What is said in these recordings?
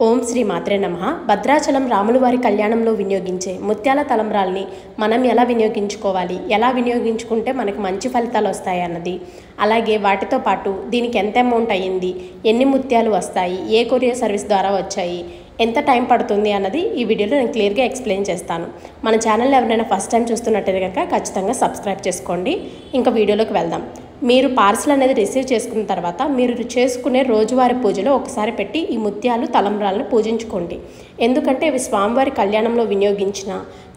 ఓం శ్రీ మాత్రే నమః. భద్రాచలం రాముల వారి కళ్యాణంలో వినియోగించే ముత్యాల తలంబ్రాల్ని మనం ఎలా వినియోగించుకోవాలి, ఎలా వినియోగించుకుంటే మనకి మంచి ఫలితాలు వస్తాయి అన్నది, అలాగే వాటితో పాటు దీనికి ఎంత అమౌంట్ అయ్యింది, ఎన్ని ముత్యాలు వస్తాయి, ఏ కొరియర్ సర్వీస్ ద్వారా వచ్చాయి, ఎంత టైం పడుతుంది అన్నది ఈ వీడియోలో నేను క్లియర్గా ఎక్స్ప్లెయిన్ చేస్తాను. మన ఛానల్ ఎవరైనా ఫస్ట్ టైం చూస్తున్నట్టయితే కనుక ఖచ్చితంగా సబ్స్క్రైబ్ చేసుకోండి. ఇంకా వీడియోలోకి వెళ్దాం. మీరు పార్సల్ అనేది రిసీవ్ చేసుకున్న తర్వాత మీరు చేసుకునే రోజువారీ పూజలో ఒకసారి పెట్టి ఈ ముత్యాలు తలంబ్రాలను పూజించుకోండి. ఎందుకంటే ఇవి స్వామివారి కళ్యాణంలో వినియోగించిన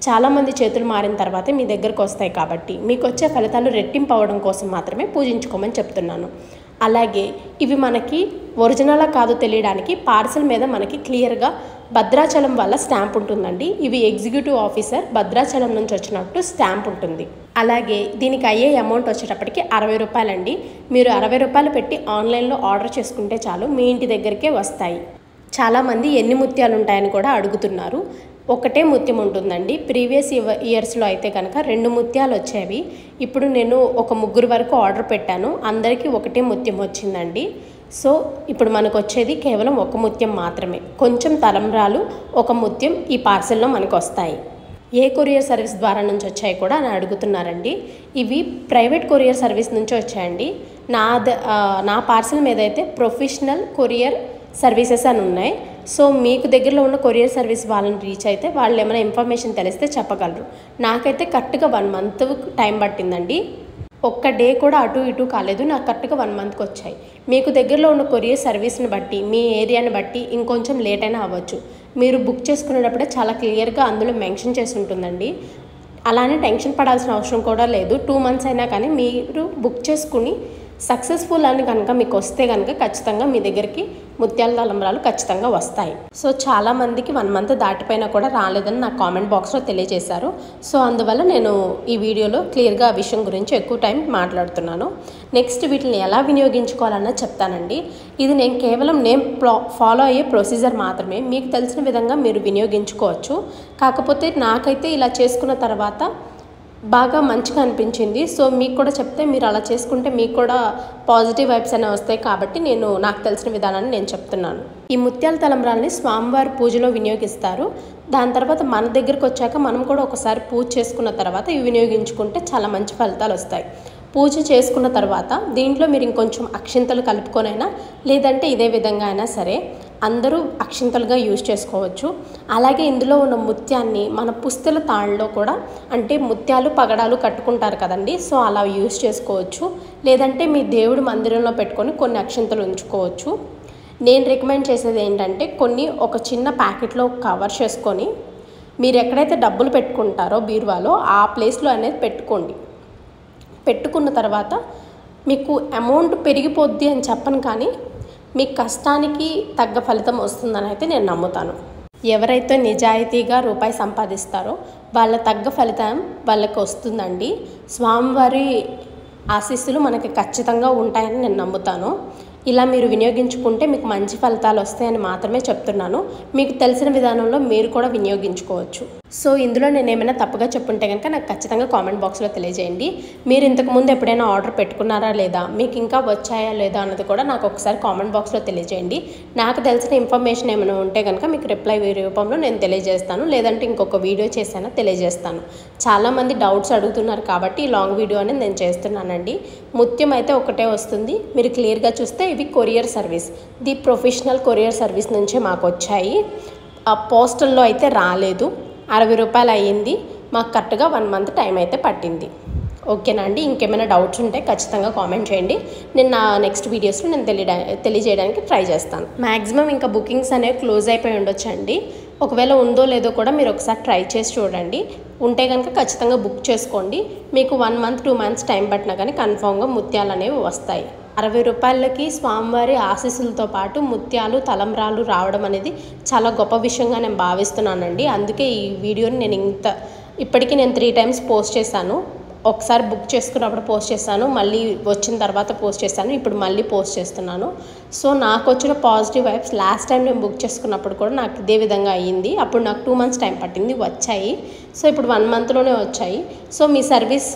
చాలామంది చేతులు మారిన తర్వాతే మీ దగ్గరకు వస్తాయి కాబట్టి మీకు వచ్చే ఫలితాలు రెట్టింపు అవ్వడం కోసం మాత్రమే పూజించుకోమని చెప్తున్నాను. అలాగే ఇవి మనకి ఒరిజినలా కాదో తెలియడానికి పార్సల్ మీద మనకి క్లియర్గా భద్రాచలం వల్ల స్టాంప్ ఉంటుందండి. ఇవి ఎగ్జిక్యూటివ్ ఆఫీసర్ భద్రాచలం నుంచి వచ్చినట్టు స్టాంప్ ఉంటుంది. అలాగే దీనికి అయ్యే అమౌంట్ వచ్చేటప్పటికి 60 రూపాయలండి. మీరు 60 రూపాయలు పెట్టి ఆన్లైన్లో ఆర్డర్ చేసుకుంటే చాలు, మీ ఇంటి దగ్గరికే వస్తాయి. చాలామంది ఎన్ని ముత్యాలు ఉంటాయని కూడా అడుగుతున్నారు. ఒకటే ముత్యం ఉంటుందండి. ప్రీవియస్ ఇయర్స్లో అయితే కనుక 2 ముత్యాలు వచ్చేవి. ఇప్పుడు నేను ఒక 3 వరకు ఆర్డర్ పెట్టాను, అందరికీ ఒకటే ముత్యం వచ్చిందండి. సో ఇప్పుడు మనకు వచ్చేది కేవలం ఒక ముత్యం మాత్రమే. కొంచెం తలంబ్రాలు, ఒక ముత్యం ఈ పార్సెల్లో మనకు వస్తాయి. ఏ కొరియర్ సర్వీస్ ద్వారా నుంచి వచ్చాయి కూడా అని అడుగుతున్నారండి. ఇవి ప్రైవేట్ కొరియర్ సర్వీస్ నుంచి వచ్చాయండి. నా పార్సెల్ మీద అయితే ప్రొఫెషనల్ కొరియర్ సర్వీసెస్ అని ఉన్నాయి. సో మీకు దగ్గరలో ఉన్న కొరియర్ సర్వీస్ వాళ్ళని రీచ్ అయితే వాళ్ళు ఏమైనా ఇన్ఫర్మేషన్ తెలిస్తే చెప్పగలరు. నాకైతే కరెక్ట్గా 1 మంత్ టైం పట్టిందండి. ఒక్క డే కూడా అటు ఇటు కాలేదు. నాకు కరెక్ట్గా 1 మంత్కి వచ్చాయి. మీకు దగ్గరలో ఉన్న కొరియర్ సర్వీస్ని బట్టి, మీ ఏరియాని బట్టి ఇంకొంచెం లేట్ అయినా అవ్వచ్చు. మీరు బుక్ చేసుకునేటప్పుడే చాలా క్లియర్గా అందులో మెన్షన్ చేసి ఉంటుందండి. అలానే టెన్షన్ పడాల్సిన అవసరం కూడా లేదు. 2 మంత్స్ అయినా కానీ మీరు బుక్ చేసుకుని సక్సెస్ఫుల్ అని కనుక మీకు వస్తే కనుక ఖచ్చితంగా మీ దగ్గరికి ముత్యాల తలంబ్రాలు ఖచ్చితంగా వస్తాయి. సో చాలామందికి 1 మంత్ దాటిపోయినా కూడా రాలేదని నాకు కామెంట్ బాక్స్లో తెలియజేశారు. సో అందువల్ల నేను ఈ వీడియోలో క్లియర్గా ఆ విషయం గురించి ఎక్కువ టైం మాట్లాడుతున్నాను. నెక్స్ట్ వీటిని ఎలా వినియోగించుకోవాలన్నది చెప్తానండి. ఇది కేవలం నేను ఫాలో అయ్యే ప్రొసీజర్ మాత్రమే. మీకు తెలిసిన విధంగా మీరు వినియోగించుకోవచ్చు. కాకపోతే నాకైతే ఇలా చేసుకున్న తర్వాత బాగా మంచిగా అనిపించింది. సో మీకు కూడా చెప్తే మీరు అలా చేసుకుంటే మీకు కూడా పాజిటివ్ వైబ్స్ అనేవి వస్తాయి కాబట్టి నాకు తెలిసిన విధానాన్ని నేను చెప్తున్నాను. ఈ ముత్యాల తలంబ్రాలని స్వామివారి పూజలో వినియోగిస్తారు. దాని తర్వాత మన దగ్గరకు వచ్చాక మనం కూడా ఒకసారి పూజ చేసుకున్న తర్వాత ఇవి వినియోగించుకుంటే చాలా మంచి ఫలితాలు వస్తాయి. పూజ చేసుకున్న తర్వాత దీంట్లో మీరు ఇంకొంచెం అక్షింతలు కలుపుకొనైనా లేదంటే ఇదే విధంగా అయినా సరే అందరూ అక్షింతలుగా యూజ్ చేసుకోవచ్చు. అలాగే ఇందులో ఉన్న ముత్యాన్ని మన పుస్తెల తాళ్ళలో కూడా, అంటే ముత్యాలు పగడాలు కట్టుకుంటారు కదండి, సో అలా యూజ్ చేసుకోవచ్చు. లేదంటే మీ దేవుడి మందిరంలో పెట్టుకొని కొన్ని అక్షింతలు ఉంచుకోవచ్చు. నేను రికమెండ్ చేసేది ఏంటంటే ఒక చిన్న ప్యాకెట్లో కవర్ చేసుకొని మీరు ఎక్కడైతే డబ్బులు పెట్టుకుంటారో బీరువాలో ఆ ప్లేస్లో అనేది పెట్టుకోండి. పెట్టుకున్న తర్వాత మీకు అమౌంట్ పెరిగిపోద్ది అని చెప్పను, కానీ మీ కష్టానికి తగ్గ ఫలితం వస్తుందని అయితే నేను నమ్ముతాను. ఎవరైతే నిజాయితీగా రూపాయి సంపాదిస్తారో వాళ్ళ తగ్గ ఫలితం వాళ్ళకి వస్తుందండి. స్వామివారి ఆశీస్సులు మనకి ఖచ్చితంగా ఉంటాయని నేను నమ్ముతాను. ఇలా మీరు వినియోగించుకుంటే మీకు మంచి ఫలితాలు వస్తాయని మాత్రమే చెప్తున్నాను. మీకు తెలిసిన విధానంలో మీరు కూడా వినియోగించుకోవచ్చు. సో ఇందులో నేను ఏమైనా తప్పుగా చెప్పుంటే కనుక నాకు ఖచ్చితంగా కామెంట్ బాక్స్లో తెలియజేయండి. మీరు ఇంతకుముందు ఎప్పుడైనా ఆర్డర్ పెట్టుకున్నారా లేదా, మీకు ఇంకా వచ్చాయా లేదా అన్నది కూడా నాకు ఒకసారి కామెంట్ బాక్స్లో తెలియజేయండి. నాకు తెలిసిన ఇన్ఫర్మేషన్ ఏమైనా ఉంటే కనుక మీకు రిప్లై రూపంలో నేను తెలియజేస్తాను, లేదంటే ఇంకొక వీడియో చేసైనా తెలియజేస్తాను. చాలామంది డౌట్స్ అడుగుతున్నారు కాబట్టి ఈ లాంగ్ వీడియో అనేది నేను చేస్తున్నానండి. ముత్యం అయితే ఒకటే వస్తుంది. మీరు క్లియర్గా చూస్తే ఇవి courier service, the professional courier service నుంచే మాకు వచ్చాయి. ఆ పోస్టల్లో అయితే రాలేదు. 60 రూపాయలు అయ్యింది. మాకు కరెక్ట్గా 1 మంత్ టైం అయితే పట్టింది. ఓకేనా అండి? ఇంకేమైనా డౌట్స్ ఉంటే ఖచ్చితంగా కామెంట్ చేయండి. నేను నా నెక్స్ట్ వీడియోస్లో నేను తెలియజేయడానికి ట్రై చేస్తాను. మ్యాక్సిమం ఇంకా బుకింగ్స్ అనేవి క్లోజ్ అయిపోయి ఉండొచ్చండి. ఒకవేళ ఉందో లేదో కూడా మీరు ఒకసారి ట్రై చేసి చూడండి. ఉంటే కనుక ఖచ్చితంగా బుక్ చేసుకోండి. మీకు 1 మంత్ 2 మంత్స్ టైం పట్టినా కానీ కన్ఫామ్గా ముత్యాలు అనేవి వస్తాయి. 60 రూపాయలకి స్వామివారి ఆశీస్సులతో పాటు ముత్యాలు తలంబ్రాలు రావడం అనేది చాలా గొప్ప విషయంగా నేను భావిస్తున్నానండి. అందుకే ఈ వీడియోని ఇప్పటికీ నేను 3 టైమ్స్ పోస్ట్ చేశాను. ఒకసారి బుక్ చేసుకున్నప్పుడు పోస్ట్ చేశాను, మళ్ళీ వచ్చిన తర్వాత పోస్ట్ చేశాను, ఇప్పుడు మళ్ళీ పోస్ట్ చేస్తున్నాను. సో నాకు వచ్చిన పాజిటివ్ వైబ్స్ లాస్ట్ టైం నేను బుక్ చేసుకున్నప్పుడు కూడా నాకు ఇదే విధంగా అయ్యింది. అప్పుడు నాకు 2 మంత్స్ టైం పట్టింది, వచ్చాయి. సో ఇప్పుడు 1 మంత్లోనే వచ్చాయి. సో మీ సర్వీస్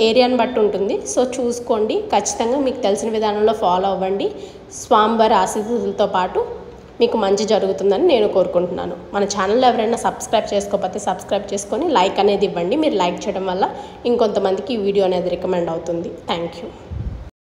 ఏరియాని బట్టి ఉంటుంది. సో చూసుకోండి. ఖచ్చితంగా మీకు తెలిసిన విధానంలో ఫాలో అవ్వండి. స్వామివారి ఆశీస్సులతో పాటు మీకు మంచి జరుగుతుందని నేను కోరుకుంటున్నాను. మన ఛానల్ ఎవరైనా సబ్స్క్రైబ్ చేసుకోకపోతే సబ్స్క్రైబ్ చేసుకొని లైక్ అనేది ఇవ్వండి. మీరు లైక్ చేయడం వల్ల ఇంకొంతమందికి ఈ వీడియో అనేది రికమెండ్ అవుతుంది. Thank you.